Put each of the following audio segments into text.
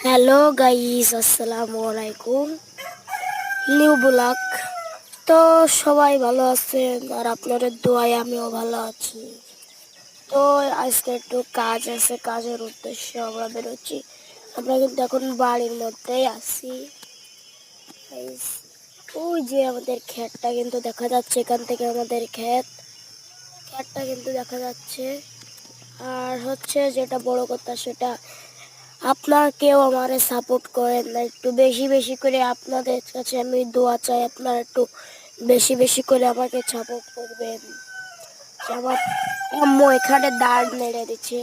Hello guys, আসসালামু আলাইকুম। New blog. তো সবাই ভালো আছেন আর আপনাদের দোয়ায় আমিও ভালো আছি। তো আজকে একটু কাজ আছে, কাজের উদ্দেশ্যে আমরা বেরোচ্ছি। আমরা কিন্তু এখন বাড়ির মধ্যেই আছি। Guys, ওই যে আমাদের ক্ষেতটা কিন্তু দেখা যাচ্ছে, এখান থেকে আমাদের ক্ষেতটা কিন্তু দেখা যাচ্ছে। আর হচ্ছে যেটা বড় কথা, সেটা আপনার কেউ আমারে সাপোর্ট করেন না, একটু বেশি বেশি করে আপনাদের কাছে আমি দোয়া চাই, আপনারা একটু বেশি বেশি করে আমাকে সাপোর্ট করবেন। আমার আম্মু এখানে দাঁড় নেড়ে দিচ্ছে।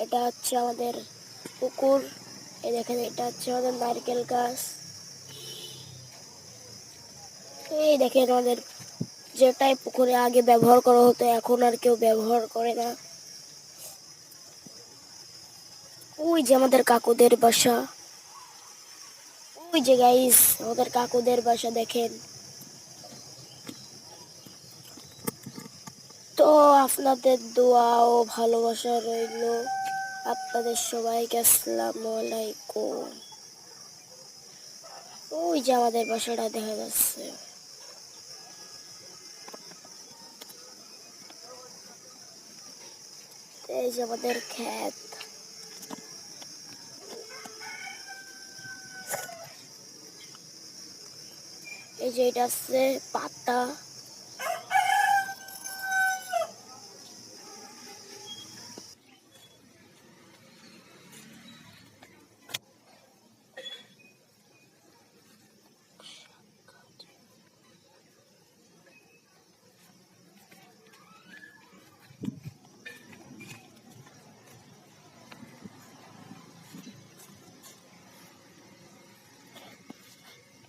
এটা হচ্ছে আমাদের পুকুর। এই দেখেন, এটা হচ্ছে আমাদের নারকেল গাছ। এই দেখেন আমাদের যেটাই পুকুরে আগে ব্যবহার করা হতো, এখন আর কেউ ব্যবহার করে না। ওই যে আমাদের কাকুদের বাসা, ওই যে গাইস আমাদের কাকুদের বাসা দেখেন। তো আপনাদের দোয়া ও ভালোবাসা রইল আপনাদের সবাইকে। আসসালামু আলাইকুম। ওই যে আমাদের বাসাটা দেখা যাচ্ছে। এই যে আমাদের ক্ষেত। এই যে এটা হচ্ছে পাতা।